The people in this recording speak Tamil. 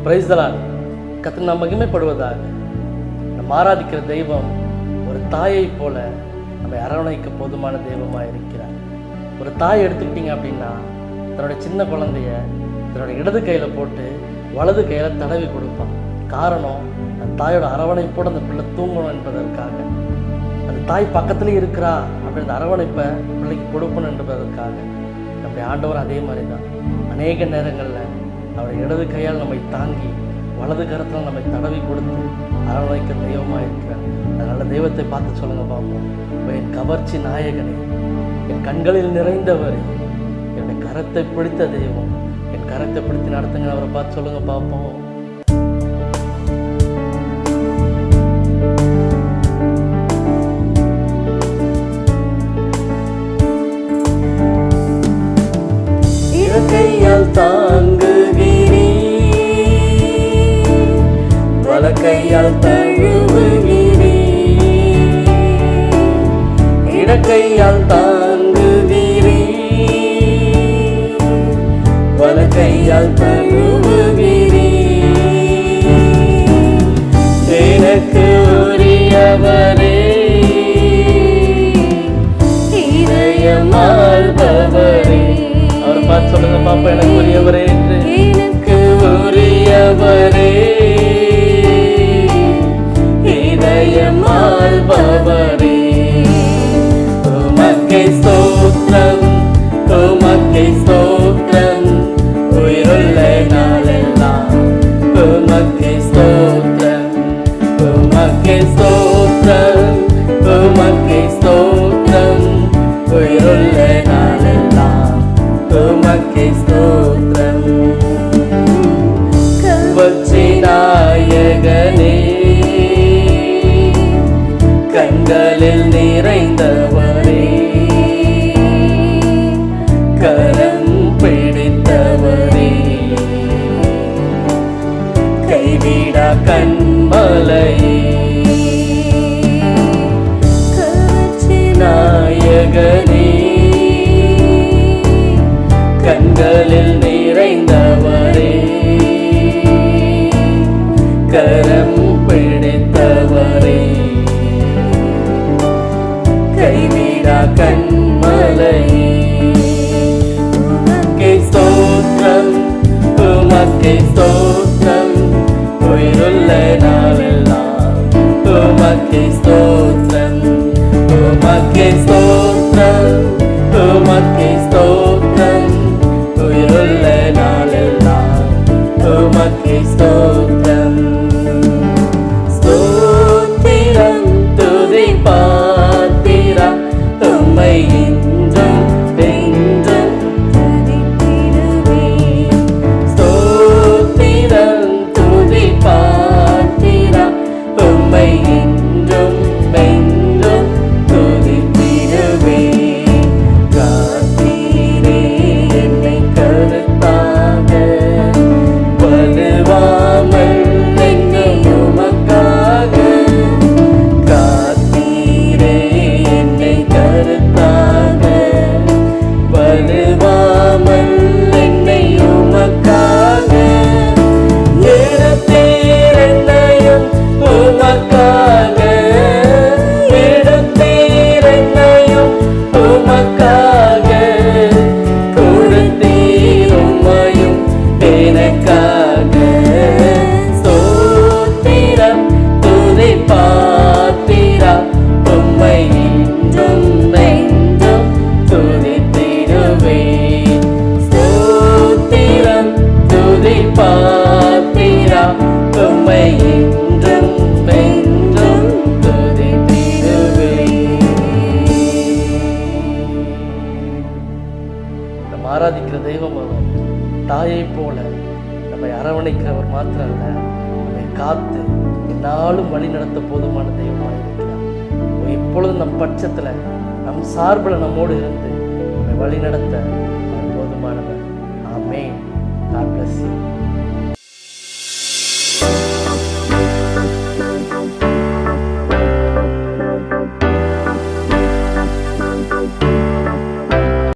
Praise the Lord. கர்த்தர் நாம் மகிமைப்படுவதாக. நம்ம ஆராதிக்கிற தெய்வம் ஒரு தாயை போல நம்மை அரவணைக்க போதுமான தெய்வமாக இருக்கிறார். ஒரு தாய் எடுத்துக்கிட்டீங்க அப்படின்னா தன்னுடைய சின்ன குழந்தைய தன்னுடைய இடது கையில் போட்டு வலது கையில் தடவி கொடுப்பான். காரணம், அந்த தாயோட அரவணைப்போடு அந்த பிள்ளை தூங்கணும் என்பதற்காக. அந்த தாய் பக்கத்துலேயே இருக்கிறா அப்படின்ற அரவணைப்பை பிள்ளைக்கு கொடுக்கணும் என்பதற்காக. நம்முடைய ஆண்டவர் அதே மாதிரி தான் அநேக நேரங்களில் அவருடைய இடது கையால் நம்மை தாங்கி வலது கரத்தில் நம்மை தடவி கொடுத்து அரவணைக்க தெய்வமாக இருக்கிறார். அதனால் தெய்வத்தை பார்த்து சொல்லுங்க பார்ப்போம். என் கவர்ச்சி நாயகனே, என் கண்களில் நிறைந்தவர், என்னுடைய கரத்தை பிடித்த தெய்வம், என் கரத்தை பிடித்து நடத்துங்க. அவரை பார்த்து சொல்லுங்க பார்ப்போம். கையால் தாங்குகிறீ, வலக்கையால் தழுவுகிறீ. இடக்கையால் தாங்குகிறீ, வலக்கையால் தழுவுகிறீ. எனக்கு உரியவரே, இதயமாள்பவரே. அவர் பார்த்து சொல்லுங்க பாப்பா, எனக்கு உரியவரே என்று. எனக்கு உரியவரே, இதயமாள்பவரே. உமக்கே ஸ்தோத்திரம், உமக்கே ஸ்தோத்திரம், உயிருள்ள நாளெல்லாம் உமக்கே ஸ்தோத்திரம், உமக்கே ஸ்தோத்திரம், உமக்கே ஸ்தோத்திரம், உயிருள்ள நாளெல்லாம் உமக்கே ஸ்தோத்திரம். கவர்ச்சி நாயகனே, கண்களில் நிறைந்தவரே, கரம் பிடித்தவரே, கைவிடா கண்மலையே. கவர்ச்சி நாயகனே, கண்களில் நிறைந்தவரே, கரம் பிடித்தவரே, கைவிடா கண்மலையே. உமக்கே ஸ்தோத்திரம், உமக்கே ஸ்தோத்திரம், உயிருள்ள நாளெல்லாம் உமக்கே ஸ்தோத்திரம், உமக்கே ஸ்தோத்திரம், உமக்கே ஸ்தோத்திரம், உயிருள்ள நாளெல்லாம் உமக்கே ஸ்தோத்திரம். ஸ்தோத்திரம் துதி பாத்திரா, உம்மை இன்றும் என்றும் துதித்திடுவேன். ஸ்தோத்திரம் துதி பாத்திரா, உம்மை இன்றும் என்றும் துதித்திடுவேன். காத்தீரே என்னை கருத்தாக, வலுவாமல் என்னை உமக்காக. காத்தீரே என்னை கருத்தாக, வலுவாமல் என்னை உமக்காக. எடுத்தீர் என்னையும் உமக்காக, எடுத்தீர் என்னையும் உமக்காக, கொடுத்தீர் உம்மையும் எனக்காக. ஸ்தோத்திரம் துதி பாத்திரா, உம்மை இன்றும் என்றும் துதித்திடுவேன். ஸ்தோத்திரம் துதி பாத்திரா, உம்மை இன்றும் என்றும் துதித்திடுவேன். நம்ம ஆராதிக்கிற தெய்வம் அவர் தாயை போல நம்மை அரவணைக்கிறவர் மாத்திரம் அல்ல, நம்மை காத்து என்னாலும் வழி நடத்த போதுமான தெய்வமாக இருக்கிறார். இப்பொழுது நம் பட்சத்தில் நம் சார்பில் நம்மோடு இருந்து நம்மை வழி நடத்த